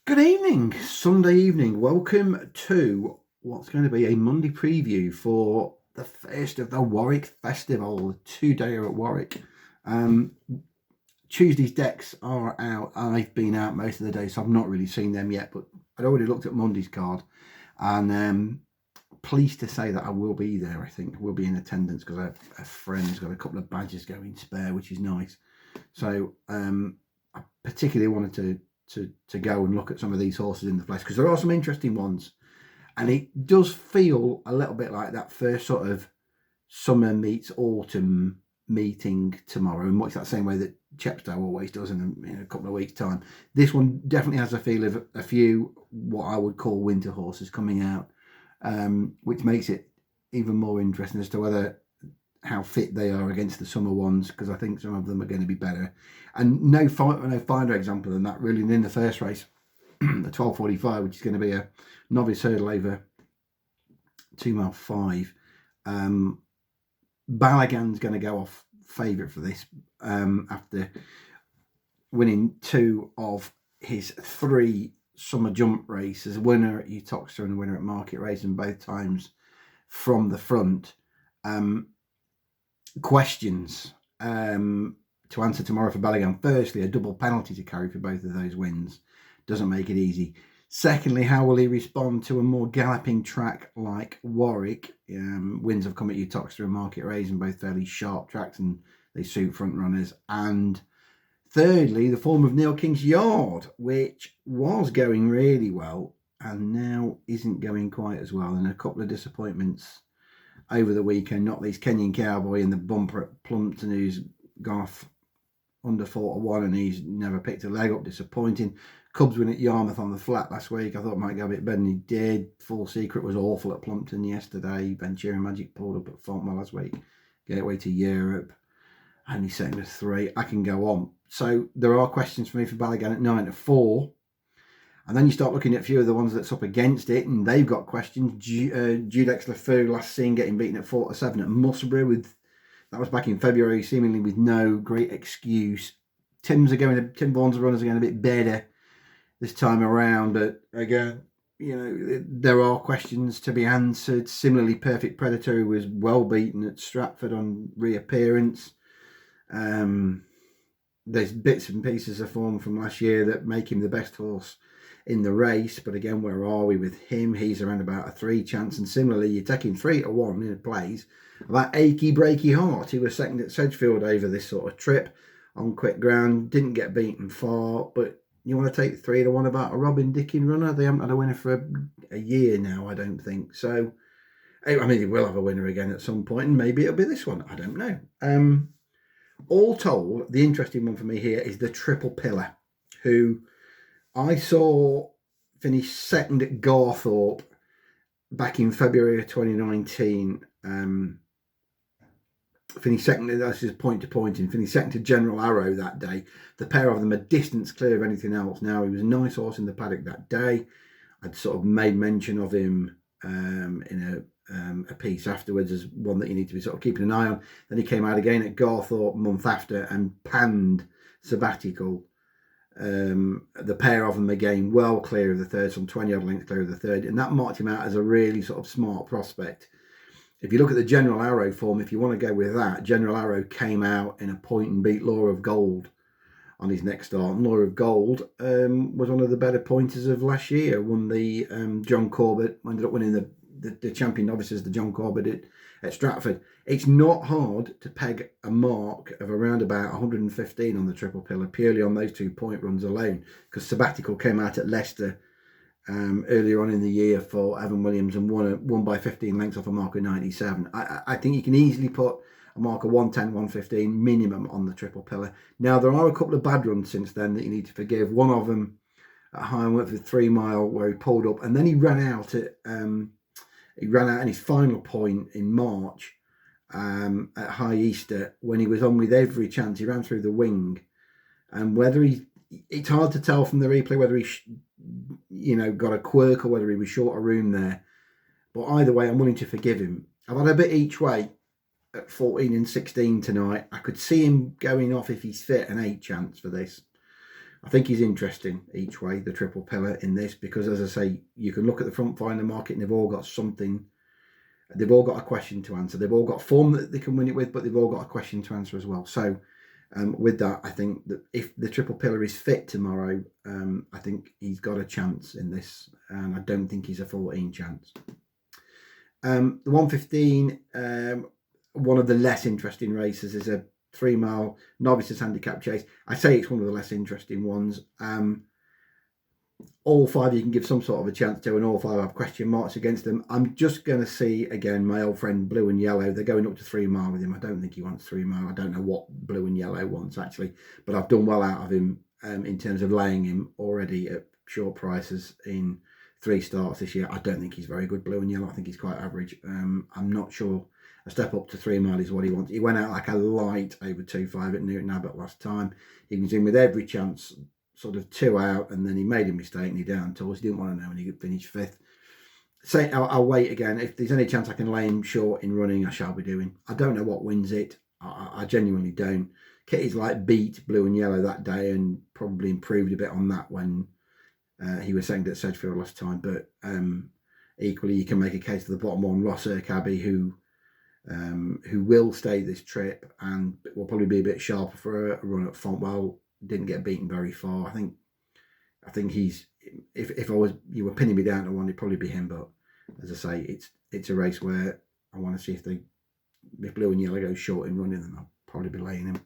Good evening, Sunday evening. Welcome to what's going to be a Monday preview for the first of the Warwick Festival, the 2-dayer at Warwick. Tuesday's decks are out. I've been out most of the day, so I've not really seen them yet, but I'd already looked at Monday's card, and pleased to say that I will be there. I think we'll be in attendance because a friend's got a couple of badges going spare, which is nice. So I particularly wanted to go and look at some of these horses in the flesh because there are some interesting ones, and it does feel a little bit like that first sort of summer meets autumn meeting tomorrow, in much that same way that Chepstow always does in a couple of weeks' time. This one definitely has a feel of a few what I would call winter horses coming out, which makes it even more interesting as to how fit they are against the summer ones, because I think some of them are going to be better. And no finer example than that really than in the first race, the 12:45, which is going to be a novice hurdle over 2 mile 5. Balagan's going to go off favourite for this after winning 2 of his 3 summer jump races, a winner at Uttoxeter and a winner at Market Race, and both times from the front. Questions to answer tomorrow for Balagan. Firstly, a double penalty to carry for both of those wins doesn't make it easy. Secondly, how will he respond to a more galloping track like Warwick? Wins have come at Uttoxeter and Market Race, and both fairly sharp tracks, and they suit front runners. And thirdly, the form of Neil King's Yard, which was going really well and now isn't going quite as well, and a couple of disappointments over the weekend, not least Kenyan Cowboy in the bumper at Plumpton, who's gone off under 4-1 and he's never picked a leg up, disappointing. Cubs win at Yarmouth on the flat last week. I thought might go a bit better than he did. Full Secret was awful at Plumpton yesterday. Ventura Magic pulled up at Fontwell last week. Gateway to Europe. Only second to 3. I can go on. So there are questions for me for Balagan at 9-4. And then you start looking at a few of the ones that's up against it, and they've got questions. Judex LeFou, last seen getting beaten at 4-7 at Musselburgh, that was back in February, seemingly with no great excuse. Tim Vaughan's runners are going a bit better this time around, but again, there are questions to be answered. Similarly, Perfect Predator, who was well beaten at Stratford on reappearance. There's bits and pieces of form from last year that make him the best horse in the race, but again, where are we with him? He's around about a 3 chance, and similarly, you're taking 3-1 in a plays about Achy Breaky Heart, who was second at Sedgefield over this sort of trip on quick ground, didn't get beaten far, but you want to take 3-1 about a Robin Dickin runner? They haven't had a winner for a year now, I don't think. So, I mean, they will have a winner again at some point, and maybe it'll be this one. I don't know. All told, the interesting one for me here is the Triple Pillar, who I saw finish second at Garthorpe back in February of 2019. Finished second, that's just point to point, and finished second to General Arrow that day. The pair of them are distance clear of anything else now. He was a nice horse in the paddock that day. I'd sort of made mention of him in a piece afterwards as one that you need to be sort of keeping an eye on. Then he came out again at Garthorpe a month after and panned Sabbatical. The pair of them again well clear of the third, some 20 odd lengths clear of the third, and that marked him out as a really sort of smart prospect. If you look at the General Arrow form, if you want to go with that, General Arrow came out in a point and beat Law of Gold on his next start, and Law of Gold was one of the better pointers of last year. Won the John Corbett, ended up winning the champion novices, the John Corbett at Stratford. It's not hard to peg a mark of around about 115 on the Triple Pillar purely on those 2 point runs alone, because Sabbatical came out at Leicester earlier on in the year for Evan Williams and won by 15 lengths off a mark of 97. I think you can easily put a mark of 110, 115 minimum on the Triple Pillar. Now, there are a couple of bad runs since then that you need to forgive. One of them at Highworth with 3 mile where he pulled up, and then he ran out in his final point in March at High Easter when he was on with every chance. He ran through the wing, and it's hard to tell from the replay whether he got a quirk or whether he was short of room there, but either way I'm willing to forgive him. I've had a bit each way at 14 and 16 tonight. I could see him going off if he's fit, an 8 chance for this. I think he's interesting each way, the triple pillar in this, because as I say, you can look at the front finder market and they've all got something. They've all got a question to answer. They've all got form that they can win it with, but they've all got a question to answer as well. So with that, I think that if the triple pillar is fit tomorrow, I think he's got a chance in this, and I don't think he's a 14 chance. The 115, one of the less interesting races, is a 3 mile novices handicap chase. I say it's one of the less interesting ones. All 5 you can give some sort of a chance to, and all 5 have question marks against them. I'm just going to see, again, my old friend Blue and Yellow. They're going up to 3 mile with him. I don't think he wants 3 mile. I don't know what Blue and Yellow wants, actually. But I've done well out of him in terms of laying him already at short prices in 3 starts this year. I don't think he's very good, Blue and Yellow. I think he's quite average. I'm not sure a step up to 3 mile is what he wants. He went out like a light over 2.5 at Newton Abbot last time. He was in with every chance, sort of 2 out, and then he made a mistake and he down tools. He didn't want to know when he could finish 5th. So I'll wait again. If there's any chance I can lay him short in running, I shall be doing. I don't know what wins it. I genuinely don't. Kitty's like beat Blue and Yellow that day and probably improved a bit on that when he was second at Sedgefield last time. But equally, you can make a case for the bottom one, Ross Abbey, who will stay this trip and will probably be a bit sharper for a run at Fontwell. Didn't get beaten very far. I think he's, if you were pinning me down to one, it'd probably be him. But as I say, it's a race where I want to see if Blue and Yellow go short in running, then I'll probably be laying him.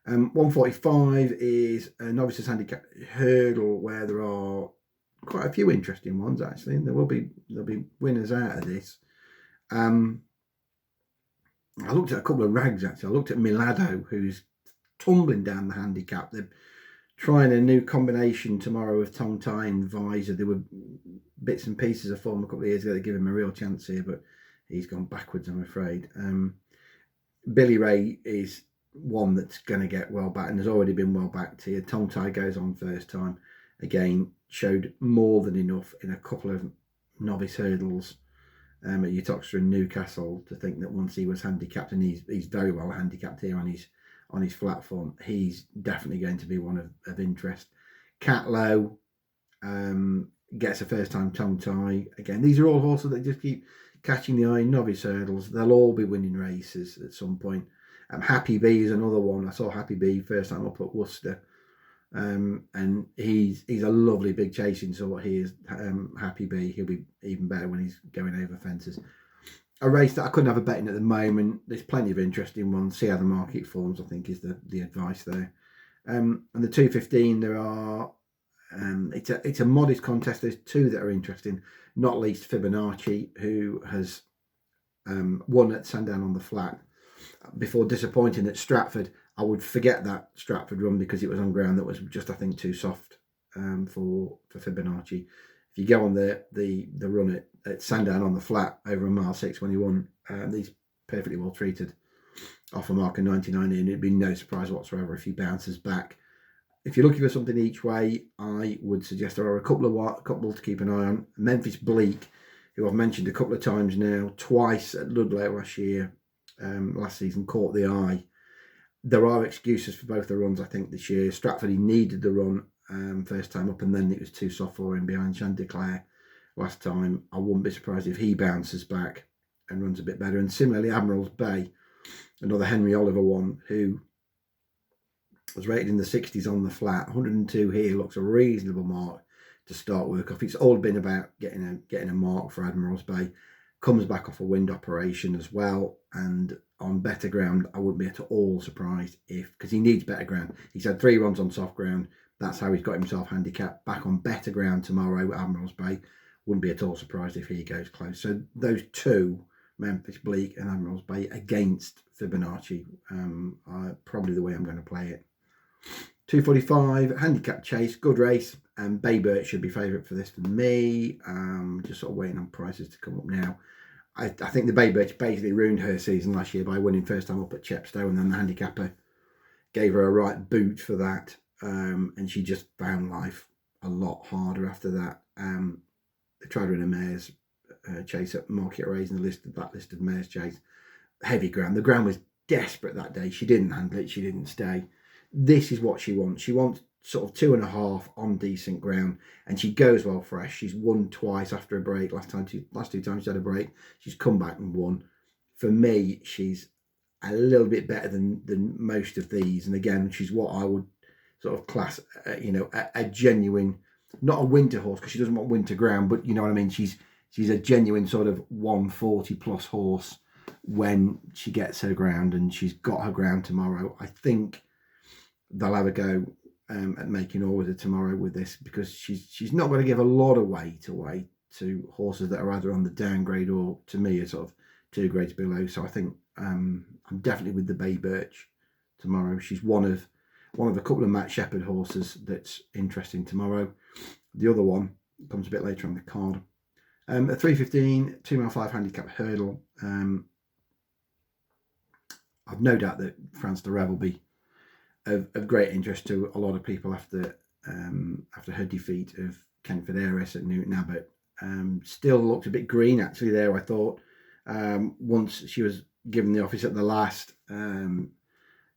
145 is a novices handicap hurdle where there are quite a few interesting ones actually, and there'll be winners out of this. I looked at a couple of rags actually. I looked at Milado, who's tumbling down the handicap. They're trying a new combination tomorrow of tongue tie and visor. There were bits and pieces of form a couple of years ago that give him a real chance here, but he's gone backwards, I'm afraid. Billy Ray is one that's going to get well back and has already been well backed here. Tongue tie goes on first time. Again, showed more than enough in a couple of novice hurdles at Uttoxeter and Newcastle to think that once he was handicapped, and he's very well handicapped here on his flat form, he's definitely going to be one of interest. Catlow gets a first time tongue tie. Again, these are all horses that just keep catching the eye in novice hurdles. They'll all be winning races at some point. Happy Bee is another one. I saw Happy Bee first time up at Worcester. And he's a lovely big chasing sort. He is Happy Bee. He'll be even better when he's going over fences. A race that I couldn't have a bet in at the moment. There's plenty of interesting ones. See how the market forms, I think, is the advice there. And the 215, there are it's a modest contest. There's 2 that are interesting, not least Fibonacci, who has won at Sandown on the Flat before disappointing at Stratford. I would forget that Stratford run because it was on ground that was just, I think, too soft for Fibonacci. If you go on the run at Sandown on the Flat over a mile 6 when he won, he's perfectly well treated off a mark of 99, and it'd be no surprise whatsoever if he bounces back. If you're looking for something each way, I would suggest there are a couple to keep an eye on. Memphis Bleak, who I've mentioned a couple of times now, twice at Ludlow last season, caught the eye. There are excuses for both the runs, I think, this year. Stratford, he needed the run first time up, and then it was too soft for him behind Chanticleer last time. I wouldn't be surprised if he bounces back and runs a bit better. And similarly, Admiral's Bay, another Henry Oliver one, who was rated in the 60s on the flat. 102 here looks a reasonable mark to start work off. It's all been about getting a mark for Admiral's Bay. Comes back off a wind operation as well, and on better ground, I wouldn't be at all surprised because he needs better ground. He's had 3 runs on soft ground. That's how he's got himself handicapped. Back on better ground tomorrow at Admiral's Bay. Wouldn't be at all surprised if he goes close. So those 2, Memphis Bleak and Admiral's Bay, against Fibonacci, are probably the way I'm going to play it. 245, handicap chase, good race. Bayburt should be favourite for this for me. Just sort of waiting on prices to come up now. I think the Bayburt basically ruined her season last year by winning first time up at Chepstow, and then the handicapper gave her a right boot for that, and she just found life a lot harder after that. They tried her in a mare's chase at Market Raise, and that list of mare's chase. Heavy ground. The ground was desperate that day. She didn't handle it. She didn't stay. This is what she wants. She wants sort of 2.5 on decent ground, and she goes well fresh. She's won twice after a break. Last two times she had a break, she's come back and won. For me, she's a little bit better than most of these, and again, she's what I would sort of class, a genuine, not a winter horse because she doesn't want winter ground, but you know what I mean. She's a genuine sort of 140 plus horse when she gets her ground, and she's got her ground tomorrow. I think they'll have a go at making order tomorrow with this, because she's not going to give a lot of weight away to horses that are either on the downgrade or, to me, are sort of 2 grades below. So I think I'm definitely with the Bay Birch tomorrow. She's one of a couple of Matt Shepherd horses that's interesting tomorrow. The other one comes a bit later on the card. A 3:15, 2 mile 5 handicap hurdle. I've no doubt that France de Rev will be of great interest to a lot of people after her defeat of Kentford Heiress at Newton Abbot. Still looked a bit green actually there, I thought. Once she was given the office at the last,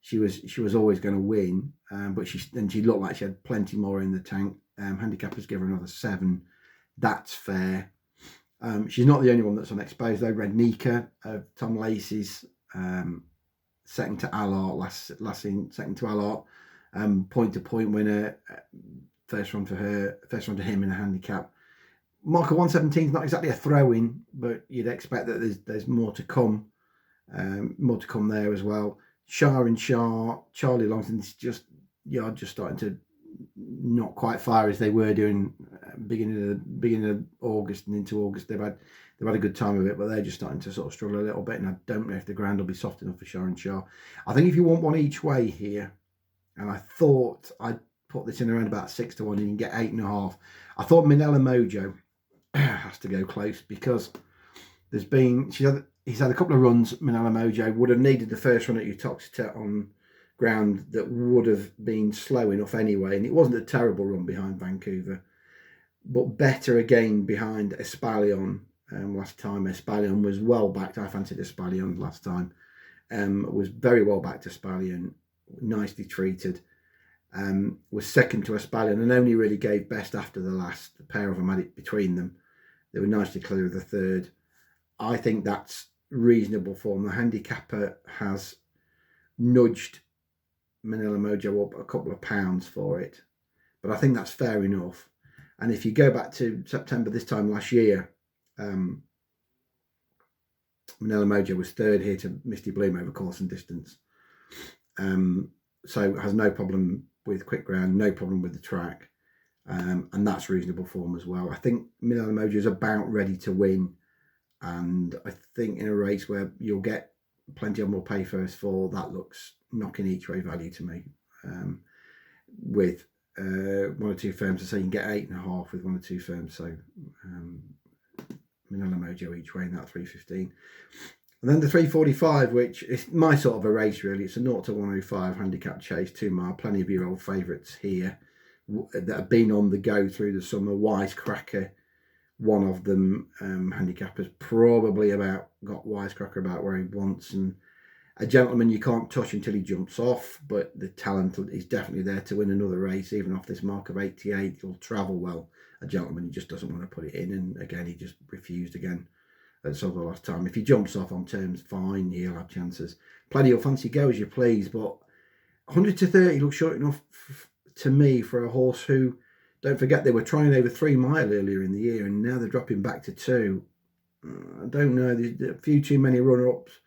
she was always going to win, but she looked like she had plenty more in the tank. Handicappers give her another 7. That's fair. She's not the only one that's unexposed though. Red Nika of Tom Lacey's, second to Allard, second to Allard, point to point winner, first run to him in a handicap. Marker 117 is not exactly a throw-in, but you'd expect that there's more to come. More to come there as well. Shah and Shah, Charlie Longson's just starting to not quite fire as they were doing beginning of August and into August. They've had a good time of it, but they're just starting to sort of struggle a little bit, and I don't know if the ground will be soft enough for Shah and Shah. I think if you want one each way here, and I thought I'd put this in around about 6 to 1, and you can get 8.5. I thought Minella Mojo has to go close, because he's had a couple of runs. Minella Mojo would have needed the first run at Uttoxeter on ground that would have been slow enough anyway, and it wasn't a terrible run behind Vancouver, but better again behind Espalion. Last time Espalion was well backed. I fancied Espalion last time. Was very well backed to Espalion, nicely treated. Was second to Espalion and only really gave best after the last. The pair of them had it between them. They were nicely clear of the third. I think that's reasonable form. The handicapper has nudged Minella Mojo up a couple of pounds for it, but I think that's fair enough. And if you go back to September this time last year, Minella Mojo was third here to Misty Bloom over course and distance. So has no problem with quick ground, no problem with the track, and that's reasonable form as well. I think Minella Mojo is about ready to win, and I think in a race where you'll get plenty of more pay first for, that looks knocking each way value to me. With 1 or 2 firms, to say you can get 8.5 with 1 or 2 firms. So Minella Mojo each way in that 3:15. And then the 3:45, which is my sort of a race really. It's a 0 to 105 handicap chase, 2 mile. Plenty of your old favourites here that have been on the go through the summer. Wisecracker, one of them, handicappers probably got Wisecracker about where he wants, and a gentleman you can't touch until he jumps off, but the talent is definitely there to win another race, even off this mark of 88. He'll travel well. A gentleman, he just doesn't want to put it in, and again, he just refused again at some of the last time. If he jumps off on terms, fine, he'll have chances. Plenty of fancy go as you please, but 100 to 30 looks short enough to me for a horse who, don't forget, they were trying over 3 mile earlier in the year, and now they're dropping back to 2. I don't know, there's a few too many runner-ups.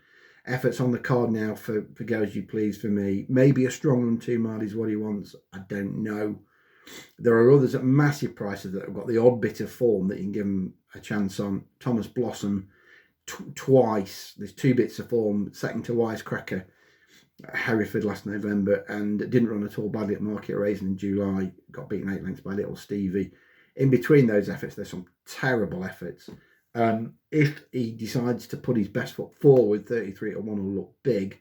Efforts on the card now for go as you please for me. Maybe a strong run 2 mile is what he wants. I don't know. There are others at massive prices that have got the odd bit of form that you can give them a chance on. Thomas Blossom twice. There's 2 bits of form. Second to Wisecracker at Hereford last November, and didn't run at all badly at Market Raisin in July. Got beaten 8 lengths by Little Stevie. In between those efforts, there's some terrible efforts. If he decides to put his best foot forward, 33 to 1 will look big.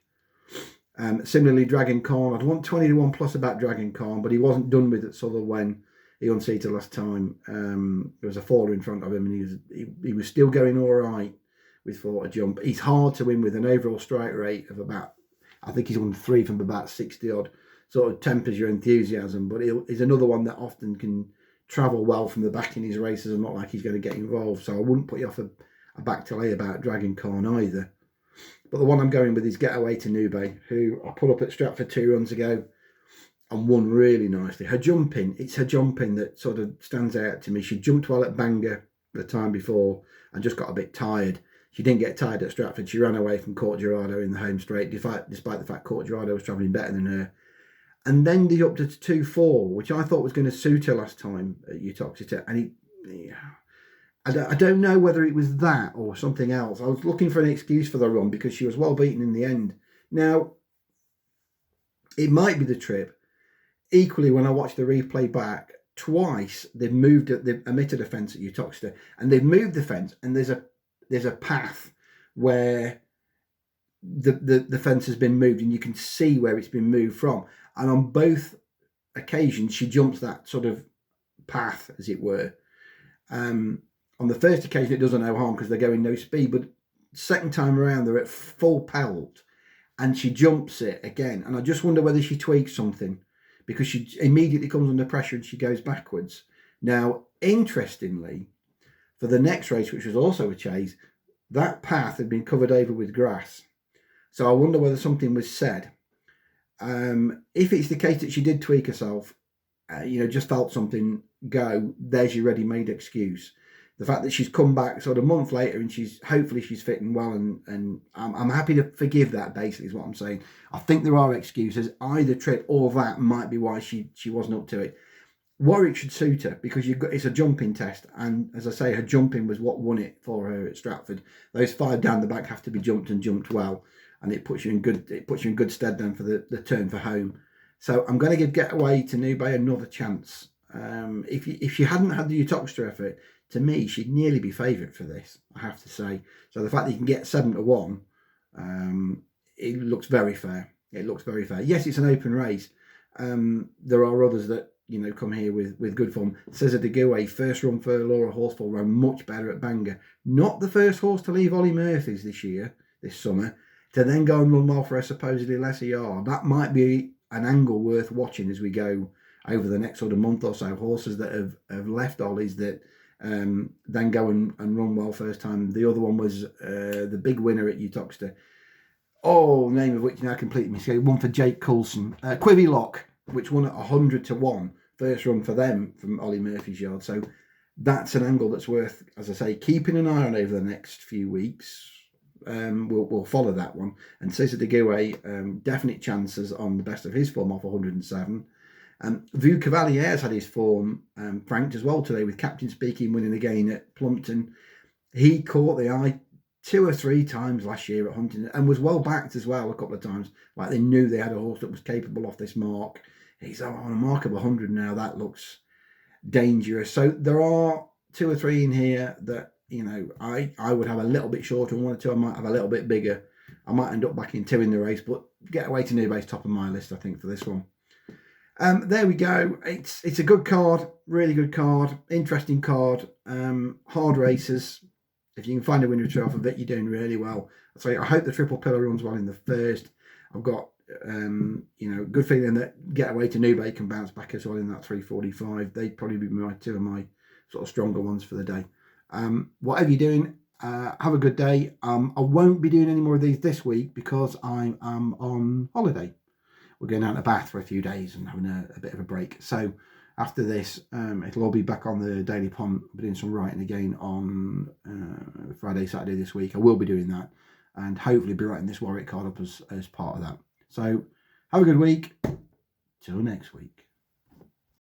Similarly, Dragon Khan, I'd want 20 to 1 plus about Dragon Khan, but he wasn't done with at Southern when he unseated last time. There was a faller in front of him, and he was still going all right with 4 to jump. He's hard to win with an overall strike rate of about, I think he's won 3 from about 60 odd. sort of tempers your enthusiasm, but he's another one that often can travel well from the back in his races and not like he's going to get involved. So I wouldn't put you off a back to lay about Dragon Khan either. But the one I'm going with is Getaway to Nube, who I put up at Stratford 2 runs ago and won really nicely. It's her jumping that sort of stands out to me. She jumped well at Bangor the time before and just got a bit tired. She didn't get tired at Stratford. She ran away from Court Gerardo in the home straight, despite the fact Court Gerardo was travelling better than her. And then they upped it to 2-4, which I thought was going to suit her last time at Uttoxeter. And I don't know whether it was that or something else. I was looking for an excuse for the run because she was well beaten in the end. Now, it might be the trip. Equally, when I watched the replay back, twice they've omitted a fence at Uttoxeter, and they've moved the fence, and there's a path where the fence has been moved, and you can see where it's been moved from. And on both occasions, she jumps that sort of path, as it were. On the first occasion, it does her no harm because they're going no speed, but second time around, they're at full pelt, and she jumps it again. And I just wonder whether she tweaks something, because she immediately comes under pressure and she goes backwards. Now, interestingly, for the next race, which was also a chase, that path had been covered over with grass. So I wonder whether something was said. If it's the case that she did tweak herself, just felt something go, there's your ready-made excuse. The fact that she's come back sort of a month later and hopefully she's fitting well, and I'm happy to forgive that, basically, is what I'm saying. I think there are excuses. Either trip or that might be why she wasn't up to it. Warwick should suit her because it's a jumping test, and as I say, her jumping was what won it for her at Stratford. Those 5 down the back have to be jumped and jumped well, and it puts you in good stead then for the turn for home. So I'm going to give Getaway to Nube another chance. If she hadn't had the Uttoxeter effort, to me, she'd nearly be favourite for this, I have to say. So the fact that you can get 7-1, it looks very fair. It looks very fair. Yes, it's an open race. There are others that come here with good form. Cesar de Gouet, first run for Laura Horsfall, ran much better at Bangor. Not the first horse to leave Ollie Murphy's this summer, to then go and run well for a supposedly lesser yard. That might be an angle worth watching as we go over the next sort of month or so. Horses that have left Ollie's that then go and run well first time. The other one was the big winner at Uttoxeter. Name of which now completely escaped. One for Jake Coulson. Quivy Lock, which won at 100-1. First run for them from Ollie Murphy's yard. So that's an angle that's worth, as I say, keeping an eye on over the next few weeks. We'll follow that one. And Cesar de Gouet, definite chances on the best of his form off 107. Vu Cavalier's had his form franked as well today, with Captain Speaking winning again at Plumpton. He caught the eye 2 or 3 times last year at Huntingdon and was well backed as well a couple of times. Like they knew they had a horse that was capable off this mark. He's on a mark of 100 now. That looks dangerous. So there are 2 or 3 in here that, I would have a little bit shorter, and 1 or 2 I might have a little bit bigger. I might end up backing 2 in the race, but Getaway to Nube's top of my list, I think, for this one. There we go. It's a good card, really good card, interesting card. Hard races. If you can find a winner or 2 off of it, you're doing really well. So I hope the Triple Pillar runs well in the first. I've got good feeling that Getaway to Nube can bounce back as well in that 3:45. They'd probably be 2 of my sort of stronger ones for the day. Whatever you're doing, have a good day. I won't be doing any more of these this week because I am on holiday. We're going out to Bath for a few days and having a bit of a break. So after this, it'll all be back on the Daily Pond. I'll be doing some writing again on Friday, Saturday this week. I will be doing that, and hopefully be writing this Warwick card up as part of that. So have a good week. Till next week.